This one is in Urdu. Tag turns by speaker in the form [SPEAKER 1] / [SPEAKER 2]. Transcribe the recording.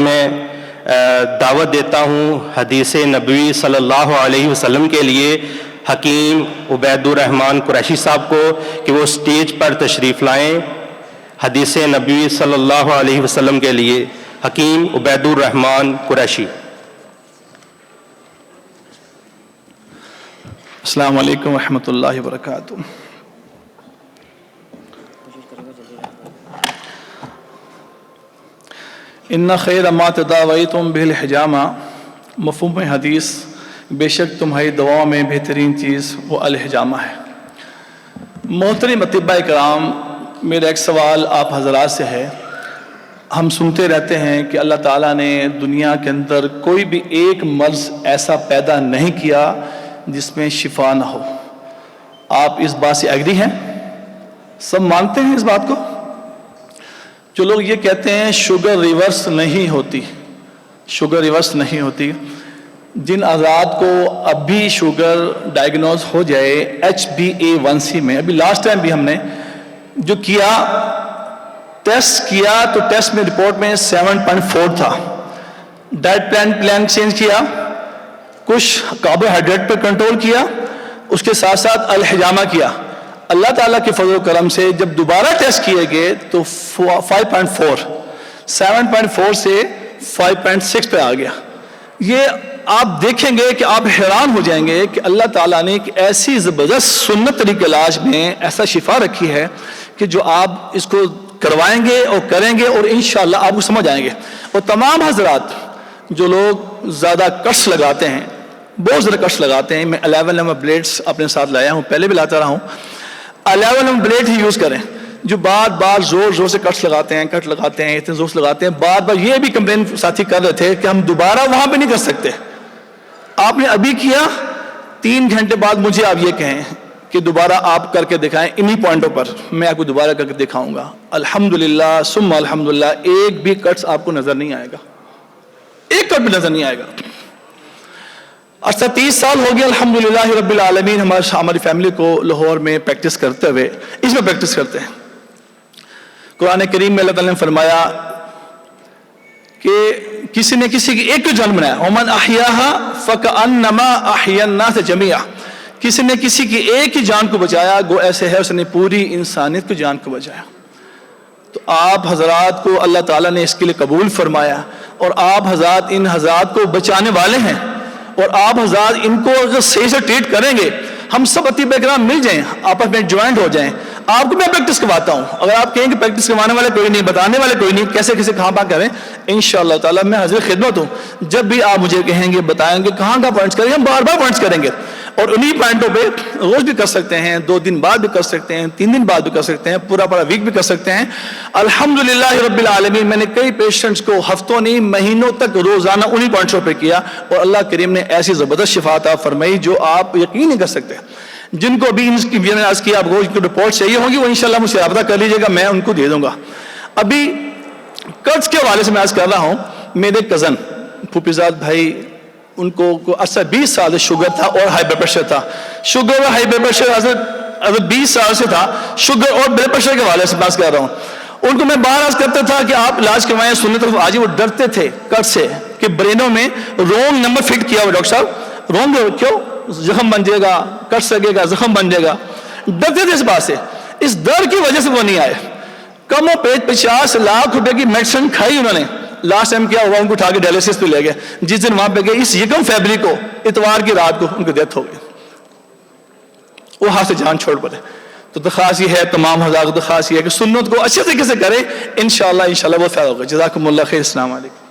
[SPEAKER 1] میں دعوت دیتا ہوں حدیث نبوی صلی اللہ علیہ وسلم کے لیے حکیم عبید الرحمن قریشی صاحب کو کہ وہ سٹیج پر تشریف لائیں۔ حدیث نبوی صلی اللہ علیہ وسلم کے لیے حکیم عبید الرحمن قریشی۔
[SPEAKER 2] السلام علیکم ورحمۃ اللہ وبرکاتہ۔ ان خیر ما تداویتم بہ الحجامہ، مفہوم حدیث بے شک تمہاری دواؤں میں بہترین چیز وہ الحجامہ ہے۔ محترم اطباء کرام، میرا ایک سوال آپ حضرات سے ہے۔ ہم سنتے رہتے ہیں کہ اللہ تعالیٰ نے دنیا کے اندر کوئی بھی ایک مرض ایسا پیدا نہیں کیا جس میں شفا نہ ہو۔ آپ اس بات سے ایگری ہیں؟ سب مانتے ہیں اس بات کو؟ جو لوگ یہ کہتے ہیں شوگر ریورس نہیں ہوتی، شوگر ریورس نہیں ہوتی، جن افراد کو اب بھی شوگر ڈائیگنوز ہو جائے HbA1c میں، ابھی لاسٹ ٹائم بھی ہم نے جو کیا ٹیسٹ کیا تو ٹیسٹ میں رپورٹ میں 7.4 تھا۔ ڈائٹ پلان چینج کیا، کچھ کاربوہائیڈریٹ پر کنٹرول کیا، اس کے ساتھ ساتھ الحجامہ کیا۔ اللہ تعالیٰ کے فضل و کرم سے جب دوبارہ ٹیسٹ کیے گئے تو 5.4، 7.4 سے 5.6 پہ آ گیا۔ یہ آپ دیکھیں گے کہ آپ حیران ہو جائیں گے کہ اللہ تعالیٰ نے ایک ایسی زبردست سنت طریقہ علاج میں ایسا شفا رکھی ہے کہ جو آپ اس کو کروائیں گے اور کریں گے اور انشاءاللہ آپ کو سمجھ آئیں گے۔ اور تمام حضرات جو لوگ زیادہ کٹس لگاتے ہیں، بہت زیادہ کٹس لگاتے ہیں، میں 11 نمبر بلیڈس اپنے ساتھ لایا ہوں، پہلے بھی لاتا رہا ہوں، 11 نمبر بلیڈ ہی یوز کریں۔ جو بار بار زور زور سے کٹس لگاتے ہیں، کٹ لگاتے ہیں، اتنے زور سے لگاتے ہیں، بار بار یہ بھی کمپلین ساتھی کر رہے تھے کہ ہم دوبارہ وہاں پہ نہیں کر سکتے۔ آپ نے ابھی کیا، 3 گھنٹے بعد مجھے آپ یہ کہیں کہ دوبارہ آپ کر کے دکھائیں انہی پوائنٹوں پر، میں آپ کو دوبارہ کر کے دکھاؤں گا۔ الحمدللہ ثم الحمدللہ، ایک بھی کٹس آپ کو نظر نہیں آئے گا، ایک کٹ بھی نظر نہیں آئے گا۔ 30 سال ہو گیا الحمدللہ رب العالمین ہماری فیملی کو لاہور میں پریکٹس کرتے ہوئے، اس میں پریکٹس کرتے ہیں۔ قرآن کریم میں اللہ تعالیٰ نے فرمایا کہ کسی نے کسی کی ایک کو جان بنایا، وَمَنْ أَحْيَاهَا فَكَأَنَّمَا أَحْيَا النَّاسَ جَمِيعًا، کسی نے کسی کی ایک ہی جان کو بچایا گو ایسے ہے اس نے پوری انسانیت کی جان کو بچایا۔ تو آپ حضرات کو اللہ تعالیٰ نے اس کے لیے قبول فرمایا، اور آپ حضرات ان حضرات کو بچانے والے ہیں، اور آپ حضرات ان کو اگر صحیح سے ٹریٹ کریں گے، ہم سب اطباء کرام مل جائیں، آپس میں جوائنٹ ہو جائیں، آپ کو میں پریکٹس کرواتا ہوں۔ اگر آپ کہیں کہ پریکٹس کروانے والے کوئی نہیں، بتانے والے کوئی نہیں، کیسے کیسے کہاں پہ کریں، انشاءاللہ تعالیٰ میں حاضر خدمت ہوں۔ جب بھی آپ مجھے کہیں گے، بتائیں گے کہاں کا پوائنٹس کریں گے، ہم بار بار پوائنٹس کریں گے، اور انہی پوائنٹوں پہ روز بھی کر سکتے ہیں، 2 دن بعد بھی کر سکتے ہیں، 3 دن بعد بھی کر سکتے ہیں، پورا ویک بھی کر سکتے ہیں۔ الحمدللہ رب العالمین، میں نے کئی پیشنٹس کو ہفتوں نہیں مہینوں تک روزانہ انہی پوائنٹوں پہ کیا، اور اللہ کریم نے ایسی زبردست شفا عطا فرمائی جو آپ یقین نہیں کر سکتے۔ جن کو ابھی ان کی میں نے عرض کیا آپ کو ان کی رپورٹ چاہیے ہوگی، وہ انشاءاللہ مجھ سے رابطہ کر لیجیے گا، میں ان کو دے دوں گا۔ ابھی قرض کے حوالے سے میں عرض کر رہا ہوں، میرے کزن پھوپھی زاد بھائی، ان کو 20 سال سے شوگر تھا اور ہائی بلڈ پریشر تھا۔ شوگر اور ہائی بلڈ پریشر اگر 20 سال سے تھا، شوگر اور بلڈ پریشر کے حوالے سے بات کر رہا ہوں۔ ان کو میں باہر عرض کرتا تھا کہ آپ علاج کروائیں سننے طرف آج، وہ ڈرتے تھے قرض سے کہ برینوں میں رونگ نمبر فٹ کیا ہوا ڈاکٹر صاحب، رونگ کیوں، زخم بن جائے گا، کٹ سکے گا، زخم بن جائے گا، ڈرتے تھے اس بات سے۔ اس ڈر کی وجہ سے وہ نہیں آئے۔ کم و بیش 50 لاکھ روپے کی میڈیسن کھائی انہوں نے۔ لاسٹ ٹائم کیا ہوا، ان کو اٹھا کے ڈائلیسس پہ لے گئے۔ جس دن وہاں پہ گئے، اس 1 فروری کو اتوار کی رات کو ان کی ڈیتھ ہو گئی، وہ ہاتھ سے جان چھوڑ پڑے۔ تو درخواست یہ ہے، تمام حضرات کو درخواست یہ ہے کہ سنت کو اچھے طریقے سے کرے، انشاءاللہ وہ فائدہ ہوگا۔ جزاکم اللہ خیر، السلام علیکم۔